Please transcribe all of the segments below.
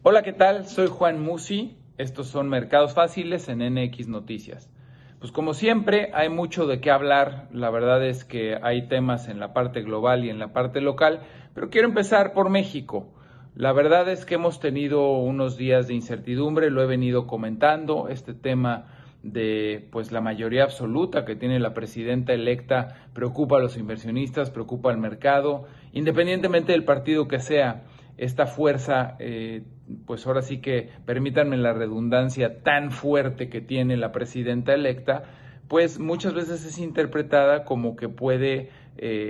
Hola, ¿qué tal? Soy Juan Musi. Estos son Mercados Fáciles en NX Noticias. Pues como siempre, hay mucho de qué hablar. La verdad es que hay temas en la parte global y en la parte local, pero quiero empezar por México. La verdad es que hemos tenido unos días de incertidumbre, lo he venido comentando, este tema de pues la mayoría absoluta que tiene la presidenta electa preocupa a los inversionistas, preocupa al mercado, independientemente del partido que sea. Esta fuerza, pues ahora sí que permítanme la redundancia tan fuerte que tiene la presidenta electa, pues muchas veces es interpretada como que puede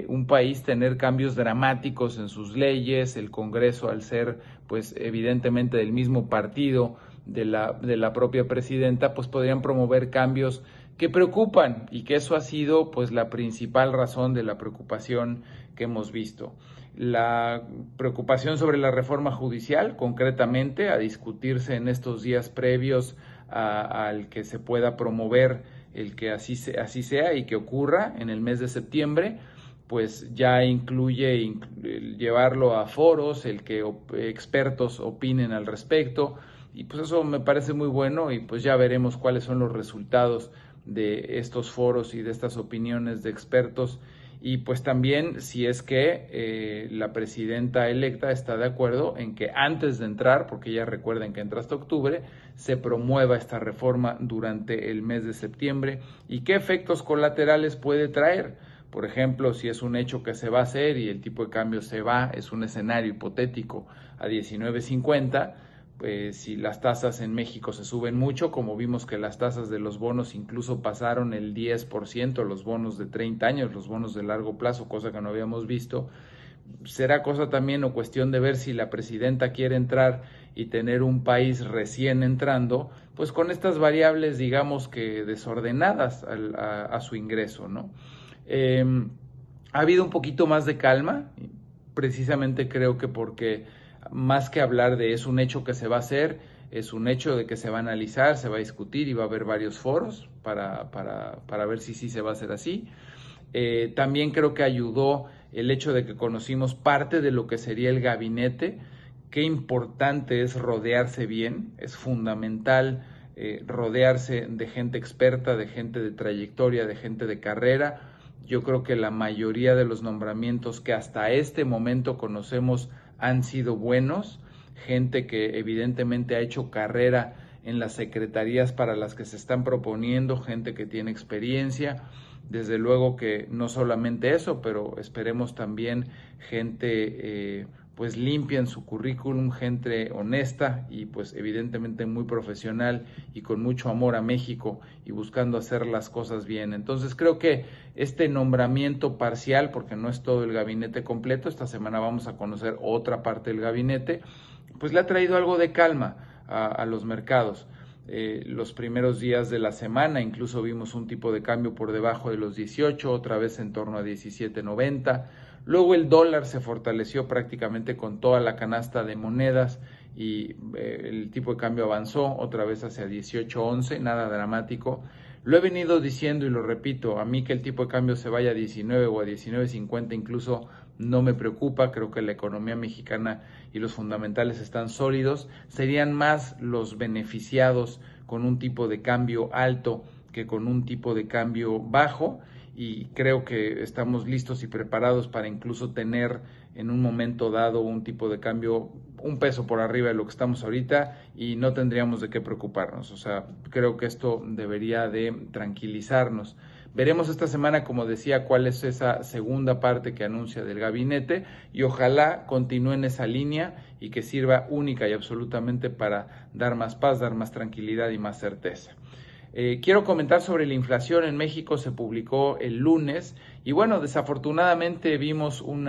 un país tener cambios dramáticos en sus leyes, el Congreso al ser pues evidentemente del mismo partido de la propia presidenta, pues podrían promover cambios que preocupan y que eso ha sido pues la principal razón de la preocupación que hemos visto. La preocupación sobre la reforma judicial, concretamente, a discutirse en estos días previos al que se pueda promover el que así sea y que ocurra en el mes de septiembre, pues ya incluye llevarlo a foros, el que expertos opinen al respecto, y pues eso me parece muy bueno y pues ya veremos cuáles son los resultados de estos foros y de estas opiniones de expertos. Y pues también si es que la presidenta electa está de acuerdo en que antes de entrar, porque ya recuerden que entra hasta octubre, se promueva esta reforma durante el mes de septiembre y qué efectos colaterales puede traer. Por ejemplo, si es un hecho que se va a hacer y el tipo de cambio se va, es un escenario hipotético a 19.50, pues si las tasas en México se suben mucho, como vimos que las tasas de los bonos incluso pasaron el 10%, los bonos de 30 años, los bonos de largo plazo, cosa que no habíamos visto, será cosa también o cuestión de ver si la presidenta quiere entrar y tener un país recién entrando, pues con estas variables digamos que desordenadas a su ingreso, ¿no? Ha habido un poquito más de calma, precisamente creo que porque más que hablar de es un hecho que se va a hacer, es un hecho de que se va a analizar, se va a discutir y va a haber varios foros para ver si sí se va a hacer así. También creo que ayudó el hecho de que conocimos parte de lo que sería el gabinete. Qué importante es rodearse bien, es fundamental rodearse de gente experta, de gente de trayectoria, de gente de carrera. Yo creo que la mayoría de los nombramientos que hasta este momento conocemos han sido buenos, gente que evidentemente ha hecho carrera en las secretarías para las que se están proponiendo, gente que tiene experiencia, desde luego que no solamente eso, pero esperemos también gente pues limpia en su currículum, gente honesta y pues evidentemente muy profesional y con mucho amor a México y buscando hacer las cosas bien. Entonces creo que este nombramiento parcial, porque no es todo el gabinete completo, esta semana vamos a conocer otra parte del gabinete, pues le ha traído algo de calma a los mercados. Los primeros días de la semana incluso vimos un tipo de cambio por debajo de los 18, otra vez en torno a 17.90. Luego el dólar se fortaleció prácticamente con toda la canasta de monedas y el tipo de cambio avanzó otra vez hacia 18.11, nada dramático. Lo he venido diciendo y lo repito, a mí que el tipo de cambio se vaya a 19 o a 19.50 incluso no me preocupa, creo que la economía mexicana y los fundamentales están sólidos, serían más los beneficiados con un tipo de cambio alto que con un tipo de cambio bajo y creo que estamos listos y preparados para incluso tener en un momento dado un tipo de cambio un peso por arriba de lo que estamos ahorita y no tendríamos de qué preocuparnos. O sea, creo que esto debería de tranquilizarnos. Veremos esta semana, como decía, cuál es esa segunda parte que anuncia del gabinete y ojalá continúe en esa línea y que sirva única y absolutamente para dar más paz, dar más tranquilidad y más certeza. Quiero comentar sobre la inflación en México, se publicó el lunes y bueno, desafortunadamente vimos un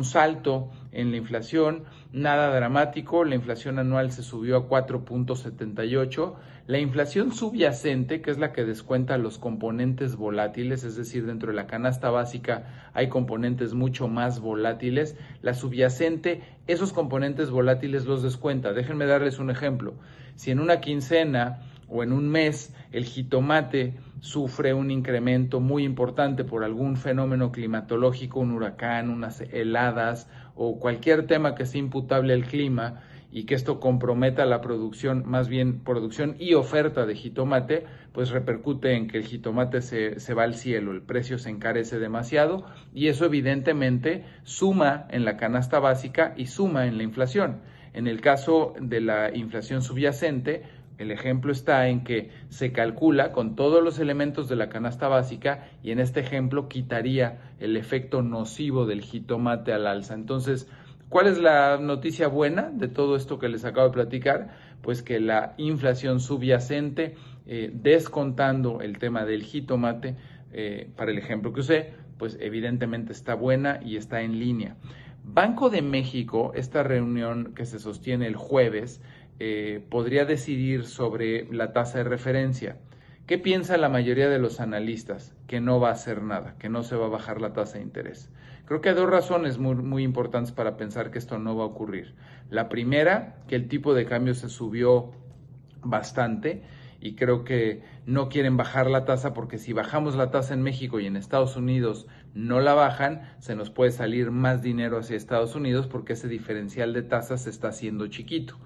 salto en la inflación, nada dramático, la inflación anual se subió a 4.78, la inflación subyacente, que es la que descuenta los componentes volátiles, es decir, dentro de la canasta básica hay componentes mucho más volátiles, la subyacente, esos componentes volátiles los descuenta. Déjenme darles un ejemplo, si en una quincena o en un mes el jitomate sufre un incremento muy importante por algún fenómeno climatológico, un huracán, unas heladas o cualquier tema que sea imputable al clima y que esto comprometa la producción, más bien producción y oferta de jitomate, pues repercute en que el jitomate se va al cielo, el precio se encarece demasiado y eso evidentemente suma en la canasta básica y suma en la inflación. En el caso de la inflación subyacente, el ejemplo está en que se calcula con todos los elementos de la canasta básica y en este ejemplo quitaría el efecto nocivo del jitomate al alza. Entonces, ¿cuál es la noticia buena de todo esto que les acabo de platicar? Pues que la inflación subyacente, descontando el tema del jitomate, para el ejemplo que usé, pues evidentemente está buena y está en línea. Banco de México, esta reunión que se sostiene el jueves, podría decidir sobre la tasa de referencia. ¿Qué piensa la mayoría de los analistas? Que no va a hacer nada, que no se va a bajar la tasa de interés. Creo que hay dos razones muy importantes para pensar que esto no va a ocurrir. La primera, que el tipo de cambio se subió bastante y creo que no quieren bajar la tasa porque si bajamos la tasa en México y en Estados Unidos no la bajan, se nos puede salir más dinero hacia Estados Unidos porque ese diferencial de tasas se está haciendo chiquito.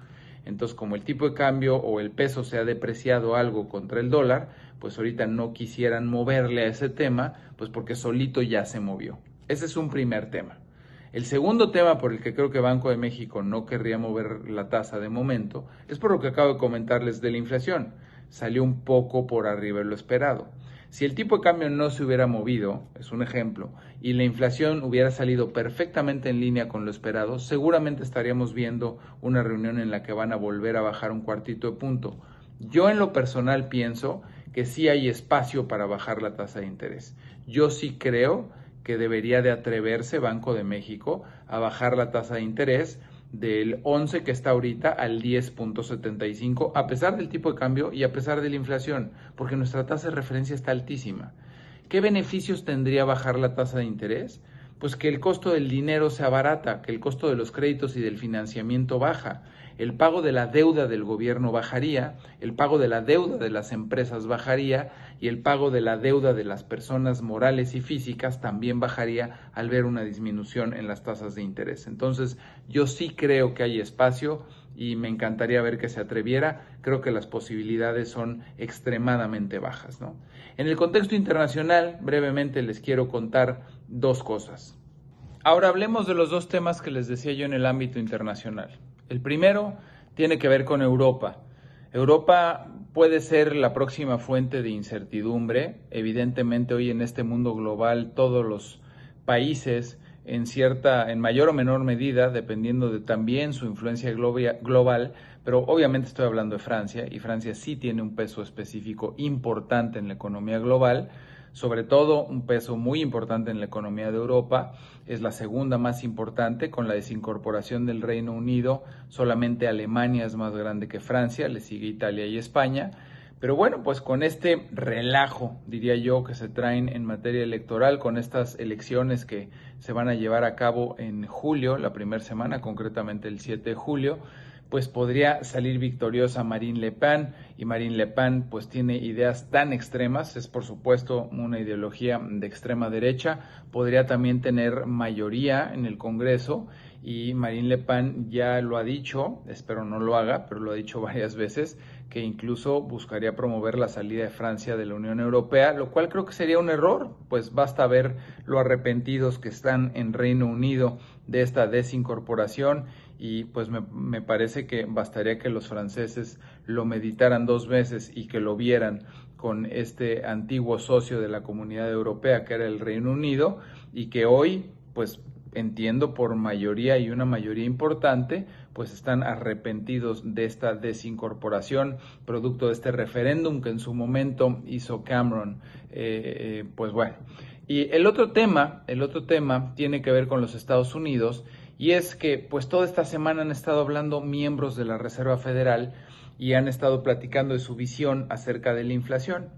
Entonces, como el tipo de cambio o el peso se ha depreciado algo contra el dólar, pues ahorita no quisieran moverle a ese tema, pues porque solito ya se movió. Ese es un primer tema. El segundo tema por el que creo que Banco de México no querría mover la tasa de momento es por lo que acabo de comentarles de la inflación. Salió un poco por arriba de lo esperado. Si el tipo de cambio no se hubiera movido, es un ejemplo, y la inflación hubiera salido perfectamente en línea con lo esperado, seguramente estaríamos viendo una reunión en la que van a volver a bajar un cuartito de punto. Yo en lo personal pienso que sí hay espacio para bajar la tasa de interés. Yo sí creo que debería de atreverse Banco de México a bajar la tasa de interés del 11 que está ahorita al 10.75 a pesar del tipo de cambio y a pesar de la inflación, porque nuestra tasa de referencia está altísima. ¿Qué beneficios tendría bajar la tasa de interés? Pues que el costo del dinero se abarata, que el costo de los créditos y del financiamiento baja, el pago de la deuda del gobierno bajaría, el pago de la deuda de las empresas bajaría y el pago de la deuda de las personas morales y físicas también bajaría al ver una disminución en las tasas de interés. Entonces, yo sí creo que hay espacio y me encantaría ver que se atreviera. Creo que las posibilidades son extremadamente bajas, ¿no? En el contexto internacional, brevemente les quiero contar dos cosas. Ahora hablemos de los dos temas que les decía yo en el ámbito internacional. El primero tiene que ver con Europa. Europa puede ser la próxima fuente de incertidumbre. Evidentemente hoy en este mundo global todos los países en mayor o menor medida, dependiendo de también su influencia global, pero obviamente estoy hablando de Francia, y Francia sí tiene un peso específico importante en la economía global, sobre todo un peso muy importante en la economía de Europa, es la segunda más importante. Con la desincorporación del Reino Unido, solamente Alemania es más grande que Francia, le sigue Italia y España. Pero bueno, pues con este relajo, diría yo, que se traen en materia electoral, con estas elecciones que se van a llevar a cabo en julio, la primera semana, concretamente el 7 de julio, pues podría salir victoriosa Marine Le Pen, y Marine Le Pen pues tiene ideas tan extremas, es por supuesto una ideología de extrema derecha, podría también tener mayoría en el Congreso, y Marine Le Pen ya lo ha dicho, espero no lo haga, pero lo ha dicho varias veces, que incluso buscaría promover la salida de Francia de la Unión Europea, lo cual creo que sería un error, pues basta ver lo arrepentidos que están en Reino Unido de esta desincorporación, y pues me parece que bastaría que los franceses lo meditaran dos veces y que lo vieran con este antiguo socio de la Comunidad Europea que era el Reino Unido, y que hoy pues entiendo por mayoría y una mayoría importante, pues están arrepentidos de esta desincorporación, producto de este referéndum que en su momento hizo Cameron. Pues bueno, y el otro tema tiene que ver con los Estados Unidos, y es que pues toda esta semana han estado hablando miembros de la Reserva Federal y han estado platicando de su visión acerca de la inflación.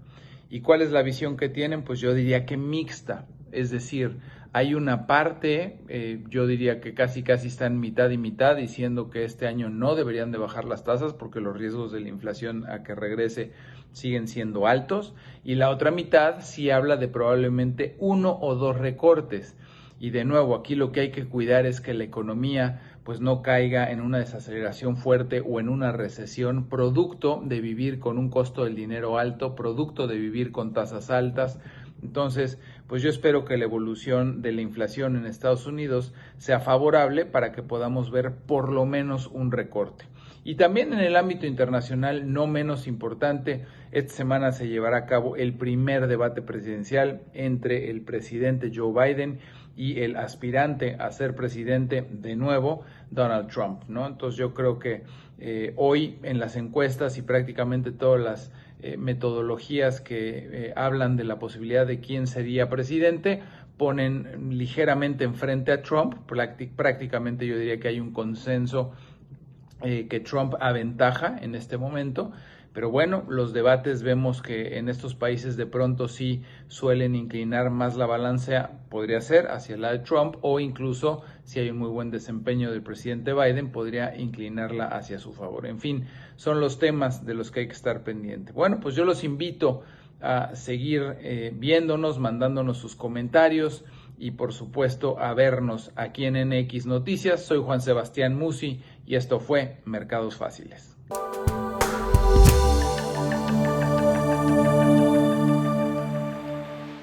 ¿Y cuál es la visión que tienen? Pues yo diría que mixta, es decir, hay una parte, yo diría que casi están mitad y mitad, diciendo que este año no deberían de bajar las tasas porque los riesgos de la inflación a que regrese siguen siendo altos, y la otra mitad sí habla de probablemente 1 o 2 recortes. Y de nuevo, aquí lo que hay que cuidar es que la economía pues no caiga en una desaceleración fuerte o en una recesión, producto de vivir con un costo del dinero alto, producto de vivir con tasas altas. Entonces, pues yo espero que la evolución de la inflación en Estados Unidos sea favorable para que podamos ver por lo menos un recorte. Y también en el ámbito internacional, no menos importante, esta semana se llevará a cabo el primer debate presidencial entre el presidente Joe Biden y el aspirante a ser presidente de nuevo, Donald Trump, ¿no? Entonces yo creo que hoy en las encuestas y prácticamente todas las metodologías que hablan de la posibilidad de quién sería presidente ponen ligeramente enfrente a Trump. Prácticamente yo diría que hay un consenso que Trump aventaja en este momento, pero bueno, los debates vemos que en estos países de pronto sí suelen inclinar más la balanza, podría ser hacia la de Trump, o incluso si hay un muy buen desempeño del presidente Biden, podría inclinarla hacia su favor. En fin, son los temas de los que hay que estar pendiente. Bueno, pues yo los invito a seguir viéndonos, mandándonos sus comentarios y por supuesto a vernos aquí en NX Noticias. Soy Juan Sebastián Musi y esto fue Mercados Fáciles.